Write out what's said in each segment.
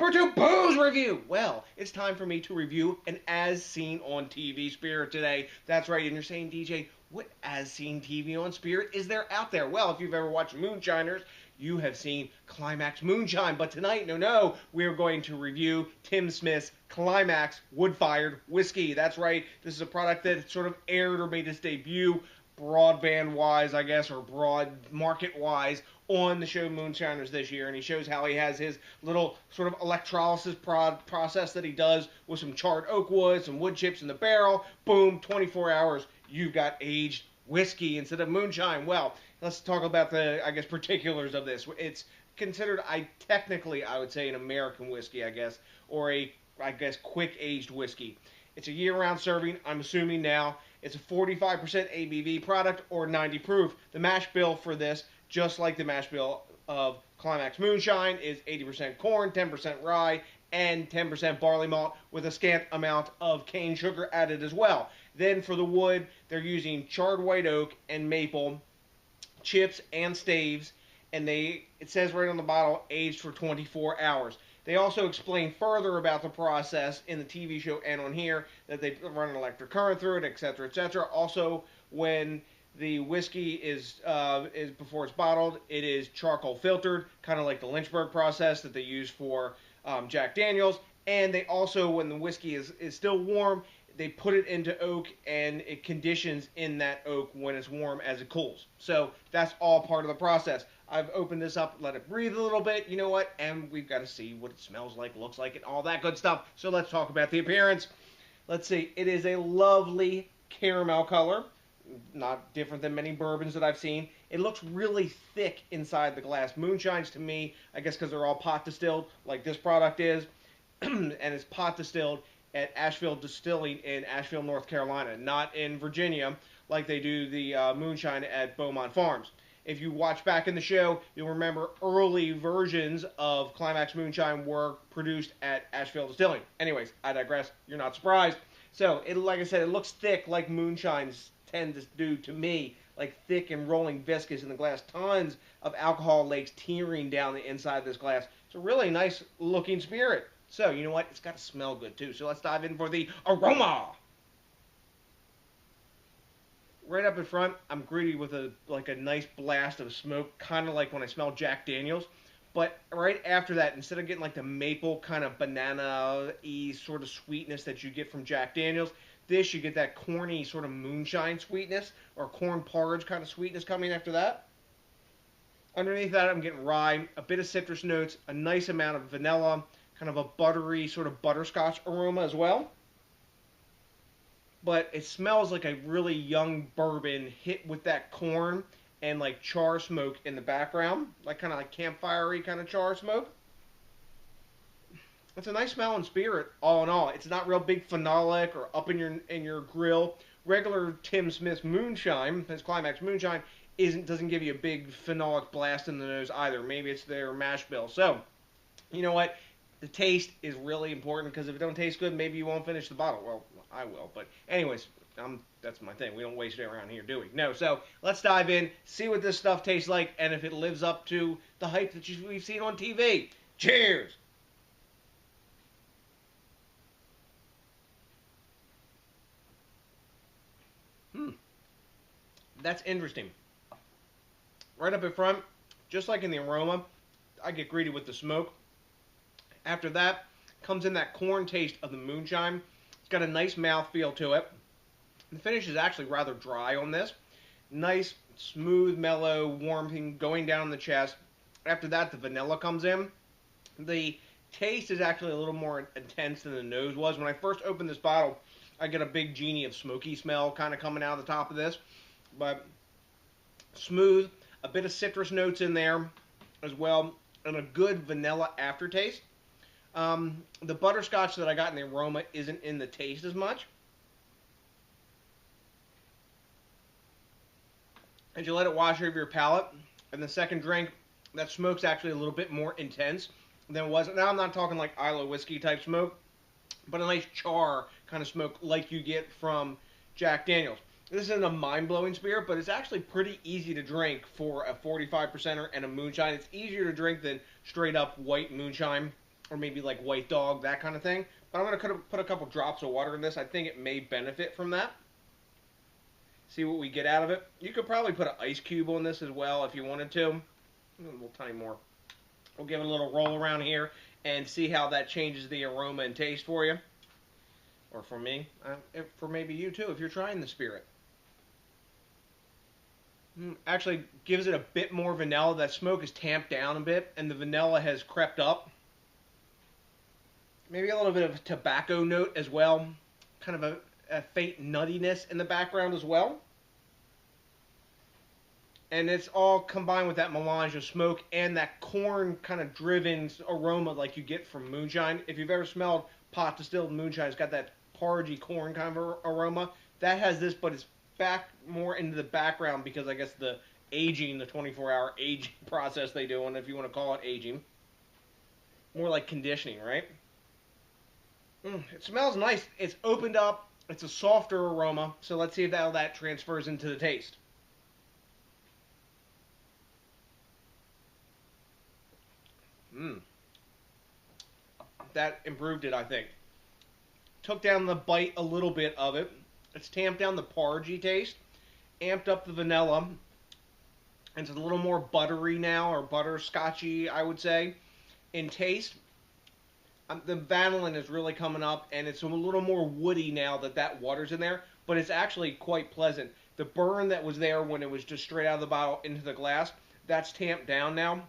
BrewTube Booze Review! Well, it's time for me to review an As Seen on TV Spirit today. That's right, and you're saying, DJ, what As Seen TV on Spirit is there out there? Well, if you've ever watched Moonshiners, you have seen Climax Moonshine. But tonight, no, we're going to review Tim Smith's Climax Wood Fired Whiskey. That's right, this is a product that sort of aired or made its debut broadband-wise, I guess, or broad market-wise, on the show Moonshiners this year, and he shows how he has his little sort of electrolysis process that he does with some charred oak wood, some wood chips in the barrel. Boom, 24 hours, you've got aged whiskey instead of moonshine. Well, let's talk about the, I guess, particulars of this. It's considered, technically, I would say, an American whiskey, I guess, or a, quick aged whiskey. It's a year-round serving, I'm assuming now. It's a 45% ABV product or 90 proof. The mash bill for this, just like the mash bill of Climax Moonshine, is 80% corn, 10% rye, and 10% barley malt with a scant amount of cane sugar added as well. Then for the wood, they're using charred white oak and maple chips and staves, and it says right on the bottle, aged for 24 hours. They also explain further about the process in the TV show and on here that they run an electric current through it, etc., etc. Also, when the whiskey is before it's bottled, it is charcoal filtered, kind of like the Lynchburg process that they use for Jack Daniels. And they also, when the whiskey is still warm, they put it into oak and it conditions in that oak when it's warm as it cools. So that's all part of the process. I've opened this up, let it breathe a little bit, you know what, and we've got to see what it smells like, looks like, and all that good stuff. So let's talk about the appearance. Let's see, it is a lovely caramel color, not different than many bourbons that I've seen. It looks really thick inside the glass. Moonshines, to me, I guess because they're all pot distilled, like this product is, and it's pot distilled at Asheville Distilling in Asheville, North Carolina, not in Virginia, like they do the moonshine at Beaumont Farms. If you watch back in the show, you'll remember early versions of Climax Moonshine were produced at Asheville Distilling. Anyways, I digress. You're not surprised. So, like I said, it looks thick like moonshines tend to do to me, like thick and rolling viscous in the glass. Tons of alcohol lakes tearing down the inside of this glass. It's a really nice looking spirit. So, you know what? It's got to smell good too. So let's dive in for the aroma. Right up in front, I'm greeted with a nice blast of smoke, kind of like when I smell Jack Daniels. But right after that, instead of getting like the maple kind of banana-y sort of sweetness that you get from Jack Daniels, this you get that corny sort of moonshine sweetness or corn porridge kind of sweetness coming after that. Underneath that, I'm getting rye, a bit of citrus notes, a nice amount of vanilla, kind of a buttery sort of butterscotch aroma as well. But it smells like a really young bourbon hit with that corn and like char smoke in the background, like kind of like campfire-y kind of char smoke. It's a nice smelling spirit, all in all. It's not real big phenolic or up in your grill. Regular Tim Smith Moonshine, his Climax Moonshine, doesn't give you a big phenolic blast in the nose either. Maybe it's their mash bill. So, you know what? The taste is really important, because if it don't taste good, maybe you won't finish the bottle. Well, I will, but anyways, that's my thing. We don't waste it around here, do we? No, so let's dive in, see what this stuff tastes like, and if it lives up to the hype that we've seen on TV. Cheers! That's interesting. Right up in front, just like in the aroma, I get greedy with the smoke. After that, comes in that corn taste of the moonshine. It's got a nice mouthfeel to it. The finish is actually rather dry on this. Nice, smooth, mellow, warming, going down the chest. After that, the vanilla comes in. The taste is actually a little more intense than the nose was. When I first opened this bottle, I get a big genie of smoky smell kind of coming out of the top of this. But smooth, a bit of citrus notes in there as well, and a good vanilla aftertaste. The butterscotch that I got in the aroma isn't in the taste as much. As you let it wash over your palate, and the second drink, that smoke's actually a little bit more intense than it was. Now I'm not talking like Aloha whiskey type smoke, but a nice char kind of smoke like you get from Jack Daniels. This isn't a mind-blowing spirit, but it's actually pretty easy to drink for a 45%er and a moonshine. It's easier to drink than straight-up white moonshine. or maybe like White Dog, that kind of thing. But I'm going to put a couple drops of water in this. I think it may benefit from that. See what we get out of it. You could probably put an ice cube on this as well if you wanted to. A little tiny more. We'll give it a little roll around here and see how that changes the aroma and taste for you. Or for me. For maybe you too if you're trying the spirit. Actually gives it a bit more vanilla. That smoke is tamped down a bit and the vanilla has crept up. Maybe a little bit of a tobacco note as well. Kind of a faint nuttiness in the background as well. And it's all combined with that melange of smoke and that corn kind of driven aroma like you get from moonshine. If you've ever smelled pot distilled moonshine, it's got that porridgey corn kind of aroma. That has this, but it's back more into the background because I guess the aging, the 24-hour aging process they do, and if you want to call it aging. More like conditioning, right? It smells nice. It's opened up. It's a softer aroma. So let's see how that transfers into the taste. That improved it, I think. Took down the bite a little bit of it. It's tamped down the porridgey taste. Amped up the vanilla. It's a little more buttery now, or butterscotchy, I would say, in taste. The vanillin is really coming up, and it's a little more woody now that water's in there, but it's actually quite pleasant. The burn that was there when it was just straight out of the bottle into the glass, that's tamped down now.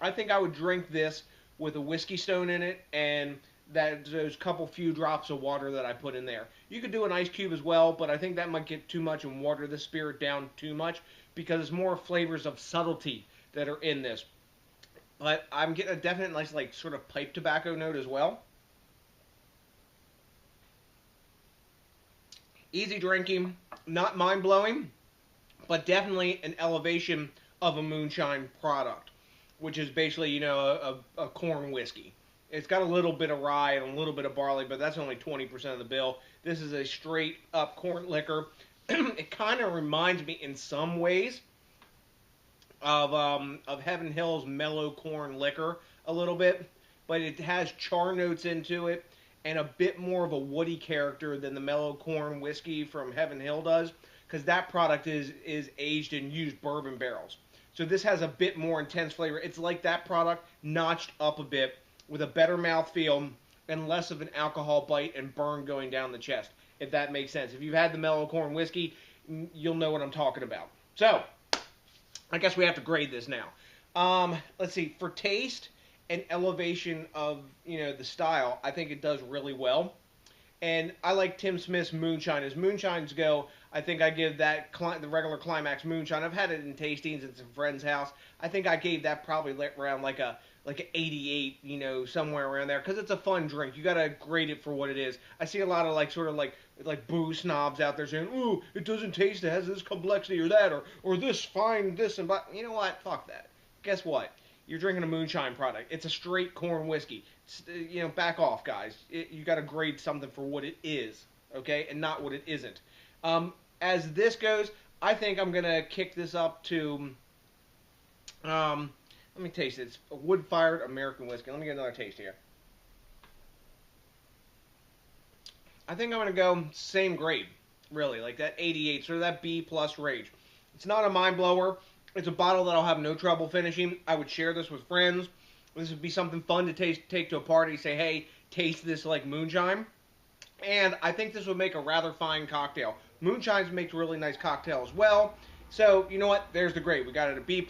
I think I would drink this with a whiskey stone in it, and those couple few drops of water that I put in there. You could do an ice cube as well, but I think that might get too much and water the spirit down too much, because there's more flavors of subtlety that are in this. But I'm getting a definite nice, like, sort of pipe tobacco note as well. Easy drinking, not mind-blowing, but definitely an elevation of a moonshine product, which is basically, you know, a corn whiskey. It's got a little bit of rye and a little bit of barley, but that's only 20% of the bill. This is a straight-up corn liquor. It kind of reminds me in some ways of Heaven Hill's mellow corn liquor a little bit, but it has char notes into it and a bit more of a woody character than the mellow corn whiskey from Heaven Hill does, because that product is aged in used bourbon barrels. So this has a bit more intense flavor. It's like that product notched up a bit with a better mouthfeel and less of an alcohol bite and burn going down the chest, if that makes sense. If you've had the mellow corn whiskey, you'll know what I'm talking about. So I guess we have to grade this now. Let's see. For taste and elevation of, you know, the style, I think it does really well. And I like Tim Smith's moonshine. As moonshines go, I think I give that the regular Climax moonshine. I've had it in tastings at some friend's house. I think I gave that probably around like an 88, you know, somewhere around there, because it's a fun drink. You gotta grade it for what it is. I see a lot of like booze snobs out there saying, "Ooh, it doesn't taste. It has this complexity or that, or this fine this and that." You know what? Fuck that. Guess what? You're drinking a moonshine product. It's a straight corn whiskey. You know, back off, guys. You gotta grade something for what it is, okay, and not what it isn't. As this goes, I think I'm gonna kick this up to. Let me taste it. It's a wood-fired American whiskey. Let me get another taste here. I think I'm going to go same grade, really, like that 88, sort of that B+ range. It's not a mind-blower. It's a bottle that I'll have no trouble finishing. I would share this with friends. This would be something fun to take to a party. Say, hey, taste this like moonshine. And I think this would make a rather fine cocktail. Moonshines make really nice cocktail as well. So, you know what? There's the grade. We got it a B+.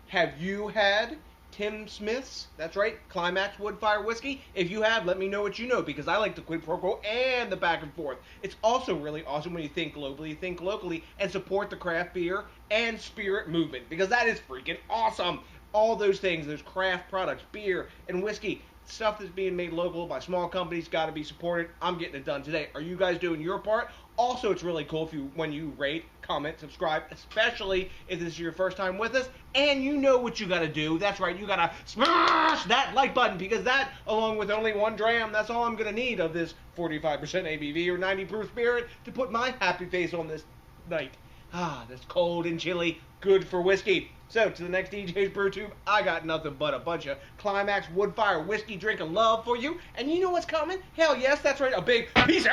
Have you had Tim Smith's, that's right, Climax Wood Fired Whiskey? If you have, let me know what you know, because I like the quid pro quo and the back and forth. It's also really awesome when you think globally, think locally, and support the craft beer and spirit movement, because that is freaking awesome. All those things, those craft products, beer and whiskey, stuff that's being made local by small companies, got to be supported. I'm getting it done today. Are you guys doing your part? Also, it's really cool when you rate, comment, subscribe, especially if this is your first time with us, and you know what you got to do. That's right, you got to smash that like button, because that, along with only 1 dram, that's all I'm going to need of this 45% ABV or 90 proof spirit to put my happy face on this night. That's cold and chilly, good for whiskey. So, to the next DJs BrewTube, I got nothing but a bunch of Climax Wood Fired Whiskey drinking love for you. And you know what's coming? Hell yes, that's right, a big peace.